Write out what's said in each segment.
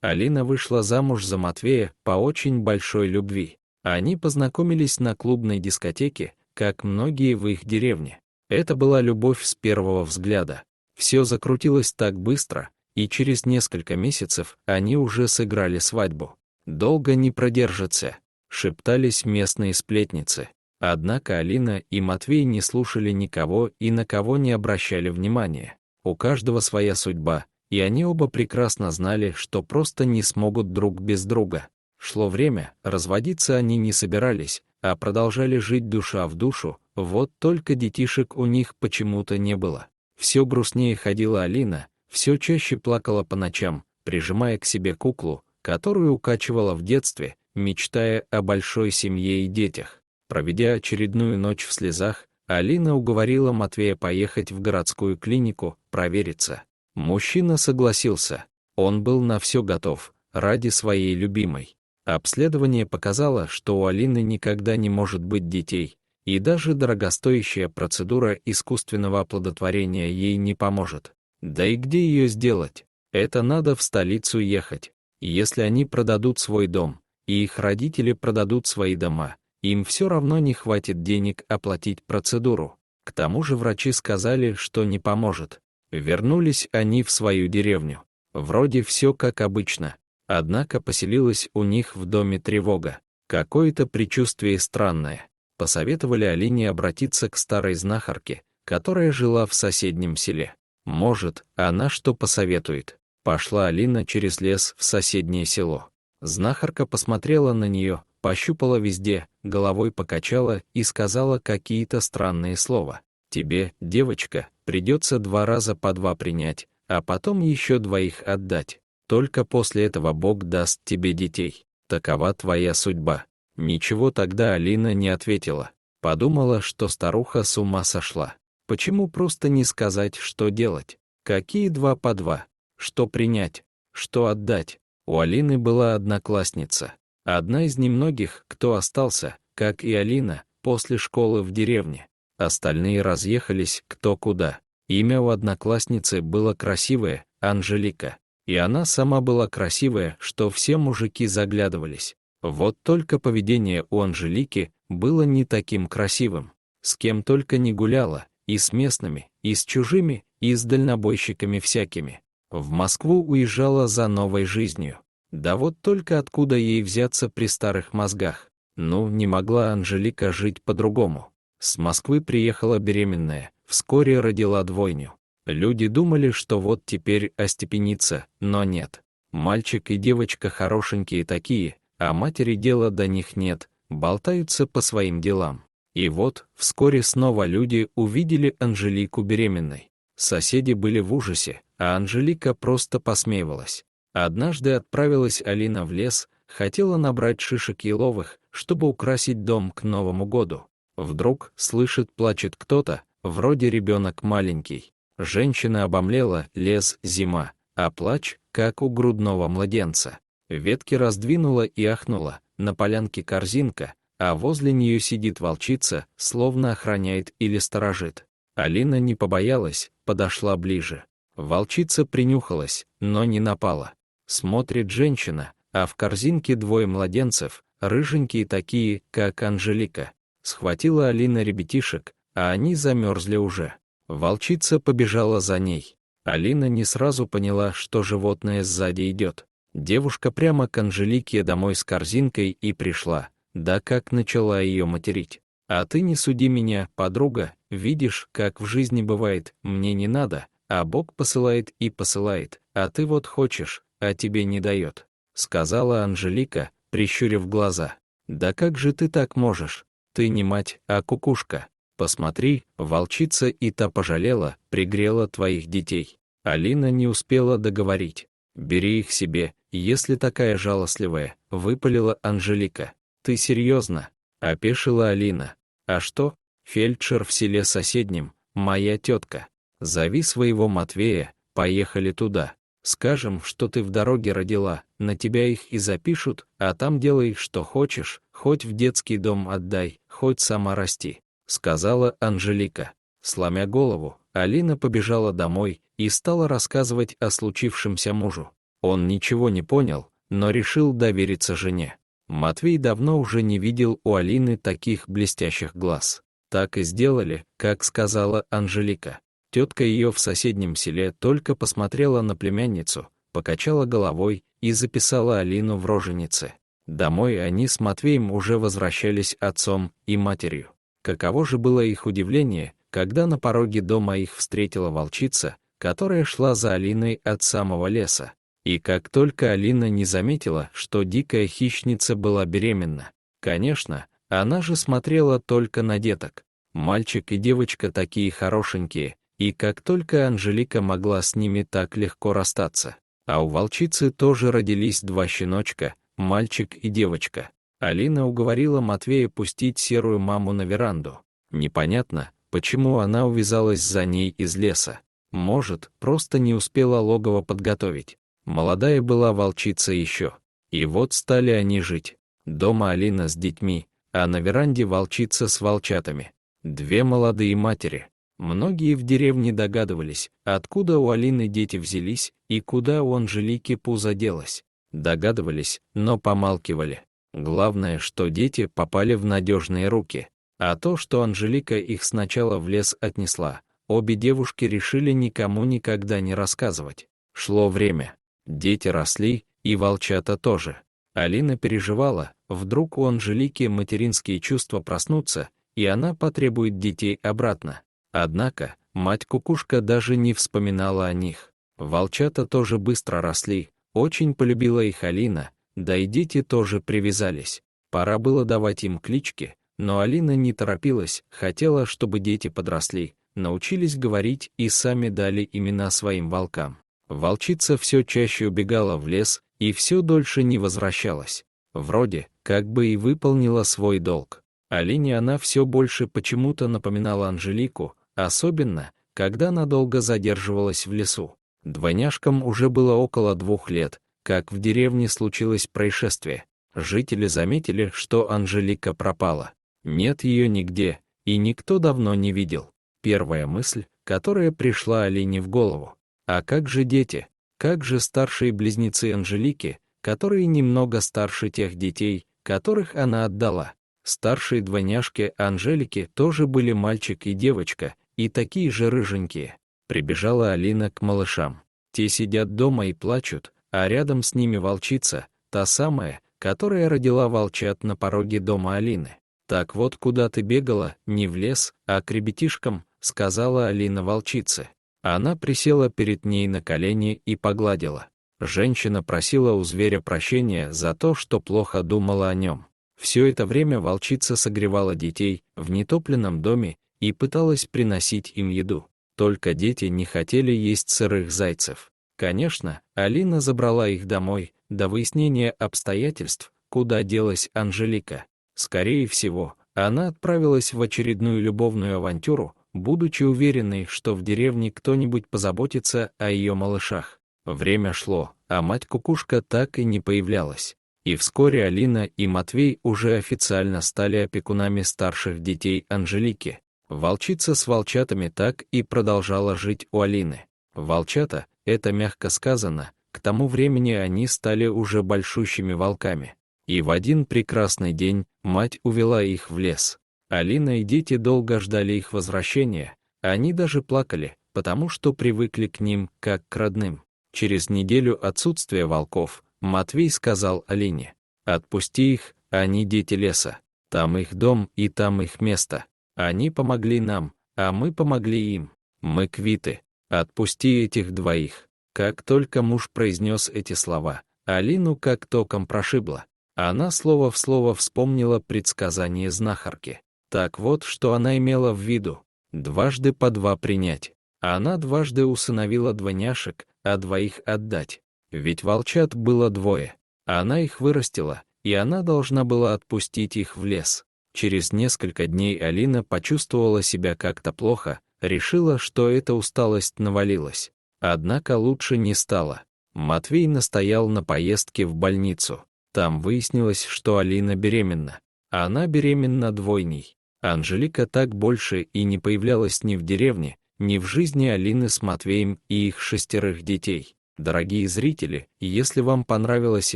Алина вышла замуж за Матвея по очень большой любви. Они познакомились на клубной дискотеке, как многие в их деревне. Это была любовь с первого взгляда. Все закрутилось так быстро, и через несколько месяцев они уже сыграли свадьбу. «Долго не продержится», — шептались местные сплетницы. Однако Алина и Матвей не слушали никого и на кого не обращали внимания. У каждого своя судьба, и они оба прекрасно знали, что просто не смогут друг без друга. Шло время, разводиться они не собирались, а продолжали жить душа в душу, вот только детишек у них почему-то не было. Все грустнее ходила Алина, все чаще плакала по ночам, прижимая к себе куклу, которую укачивала в детстве, мечтая о большой семье и детях. Проведя очередную ночь в слезах, Алина уговорила Матвея поехать в городскую клинику, провериться. Мужчина согласился. Он был на все готов, ради своей любимой. Обследование показало, что у Алины никогда не может быть детей, и даже дорогостоящая процедура искусственного оплодотворения ей не поможет. Да и где ее сделать? Это надо в столицу ехать. Если они продадут свой дом, и их родители продадут свои дома, им все равно не хватит денег оплатить процедуру. К тому же врачи сказали, что не поможет. Вернулись они в свою деревню. Вроде все как обычно. Однако поселилась у них в доме тревога. Какое-то предчувствие странное. Посоветовали Алине обратиться к старой знахарке, которая жила в соседнем селе. Может, она что посоветует. Пошла Алина через лес в соседнее село. Знахарка посмотрела на нее, пощупала везде, головой покачала и сказала какие-то странные слова. «Тебе, девочка, придется 2 раза по 2 принять, а потом еще 2 отдать. Только после этого Бог даст тебе детей. Такова твоя судьба». Ничего тогда Алина не ответила. Подумала, что старуха с ума сошла. Почему просто не сказать, что делать? Какие 2 по 2? Что принять? Что отдать? У Алины была одноклассница. Одна из немногих, кто остался, как и Алина, после школы в деревне. Остальные разъехались кто куда. Имя у одноклассницы было красивое — Анжелика. И она сама была красивая, что все мужики заглядывались. Вот только поведение у Анжелики было не таким красивым. С кем только не гуляла, и с местными, и с чужими, и с дальнобойщиками всякими. В Москву уезжала за новой жизнью. Да вот только откуда ей взяться при старых мозгах? Ну, не могла Анжелика жить по-другому. С Москвы приехала беременная, вскоре родила двойню. Люди думали, что вот теперь остепенится, но нет. Мальчик и девочка хорошенькие такие, а матери дела до них нет, болтаются по своим делам. И вот, вскоре снова люди увидели Анжелику беременной. Соседи были в ужасе, а Анжелика просто посмеивалась. Однажды отправилась Алина в лес, хотела набрать шишек еловых, чтобы украсить дом к Новому году. Вдруг, слышит, плачет кто-то, вроде ребенок маленький. Женщина обомлела, лес, зима, а плач, как у грудного младенца. Ветки раздвинула и ахнула, на полянке корзинка, а возле нее сидит волчица, словно охраняет или сторожит. Алина не побоялась, подошла ближе. Волчица принюхалась, но не напала. Смотрит женщина, а в корзинке 2 младенцев, рыженькие такие, как Анжелика. Схватила Алина ребятишек, а они замерзли уже. Волчица побежала за ней. Алина не сразу поняла, что животное сзади идет. Девушка прямо к Анжелике домой с корзинкой и пришла, да как начала ее материть. «А ты не суди меня, подруга, видишь, как в жизни бывает, мне не надо, а Бог посылает и посылает, а ты вот хочешь, а тебе не дает», — сказала Анжелика, прищурив глаза. «Да как же ты так можешь? Ты не мать, а кукушка. Посмотри, волчица и та пожалела, пригрела твоих детей». Алина не успела договорить. «Бери их себе, если такая жалостливая», — выпалила Анжелика. «Ты серьезно?» — опешила Алина. «А что? Фельдшер в селе соседнем, моя тетка. Зови своего Матвея, поехали туда. Скажем, что ты в дороге родила, на тебя их и запишут, а там делай, что хочешь, хоть в детский дом отдай, хоть сама расти», — сказала Анжелика. Сломя голову, Алина побежала домой и стала рассказывать о случившемся мужу. Он ничего не понял, но решил довериться жене. Матвей давно уже не видел у Алины таких блестящих глаз. Так и сделали, как сказала Анжелика. Тетка ее в соседнем селе только посмотрела на племянницу, покачала головой и записала Алину в роженице. Домой они с Матвеем уже возвращались отцом и матерью. Каково же было их удивление, когда на пороге дома их встретила волчица, которая шла за Алиной от самого леса. И как только Алина не заметила, что дикая хищница была беременна, конечно, она же смотрела только на деток. Мальчик и девочка такие хорошенькие, и как только Анжелика могла с ними так легко расстаться. А у волчицы тоже родились два щеночка, мальчик и девочка. Алина уговорила Матвея пустить серую маму на веранду. Непонятно, почему она увязалась за ней из леса. Может, просто не успела логово подготовить. Молодая была волчица еще. И вот стали они жить. Дома Алина с детьми, а на веранде волчица с волчатами. Две молодые матери. Многие в деревне догадывались, откуда у Алины дети взялись и куда у Анжелики пузо делось. Догадывались, но помалкивали. Главное, что дети попали в надежные руки. А то, что Анжелика их сначала в лес отнесла, обе девушки решили никому никогда не рассказывать. Шло время. Дети росли, и волчата тоже. Алина переживала, вдруг у Анжелики материнские чувства проснутся, и она потребует детей обратно. Однако, мать-кукушка даже не вспоминала о них. Волчата тоже быстро росли, очень полюбила их Алина, да и дети тоже привязались. Пора было давать им клички, но Алина не торопилась, хотела, чтобы дети подросли, научились говорить и сами дали имена своим волкам. Волчица все чаще убегала в лес и все дольше не возвращалась. Вроде, как бы и выполнила свой долг. Алине она все больше почему-то напоминала Анжелику, особенно, когда надолго задерживалась в лесу. Двойняшкам уже было около 2 лет, как в деревне случилось происшествие. Жители заметили, что Анжелика пропала. Нет ее нигде, и никто давно не видел. Первая мысль, которая пришла Алине в голову. А как же дети? Как же старшие близнецы Анжелики, которые немного старше тех детей, которых она отдала? Старшие двойняшки Анжелики тоже были мальчик и девочка, и такие же рыженькие. Прибежала Алина к малышам. Те сидят дома и плачут, а рядом с ними волчица, та самая, которая родила волчат на пороге дома Алины. «Так вот куда ты бегала, не в лес, а к ребятишкам», — сказала Алина волчице. Она присела перед ней на колени и погладила. Женщина просила у зверя прощения за то, что плохо думала о нем. Все это время волчица согревала детей в нетопленном доме и пыталась приносить им еду. Только дети не хотели есть сырых зайцев. Конечно, Алина забрала их домой, до выяснения обстоятельств, куда делась Анжелика. Скорее всего, она отправилась в очередную любовную авантюру, будучи уверенной, что в деревне кто-нибудь позаботится о ее малышах. Время шло, а мать-кукушка так и не появлялась. И вскоре Алина и Матвей уже официально стали опекунами старших детей Анжелики. Волчица с волчатами так и продолжала жить у Алины. Волчата, это мягко сказано, к тому времени они стали уже большущими волками. И в один прекрасный день мать увела их в лес. Алина и дети долго ждали их возвращения, они даже плакали, потому что привыкли к ним, как к родным. Через неделю отсутствия волков Матвей сказал Алине: «Отпусти их, они дети леса. Там их дом и там их место. Они помогли нам, а мы помогли им. Мы квиты. Отпусти этих двоих». Как только муж произнес эти слова, Алину как током прошибло. Она слово в слово вспомнила предсказание знахарки. Так вот, что она имела в виду: дважды по 2 принять. Она дважды усыновила двойняшек, а 2 отдать. Ведь волчат было 2. Она их вырастила, и она должна была отпустить их в лес. Через несколько дней Алина почувствовала себя как-то плохо, решила, что эта усталость навалилась. Однако лучше не стало. Матвей настоял на поездке в больницу. Там выяснилось, что Алина беременна. Она беременна двойней. Анжелика так больше и не появлялась ни в деревне, ни в жизни Алины с Матвеем и их 6 детей. Дорогие зрители, если вам понравилось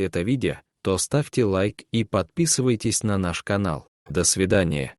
это видео, то ставьте лайк и подписывайтесь на наш канал. До свидания.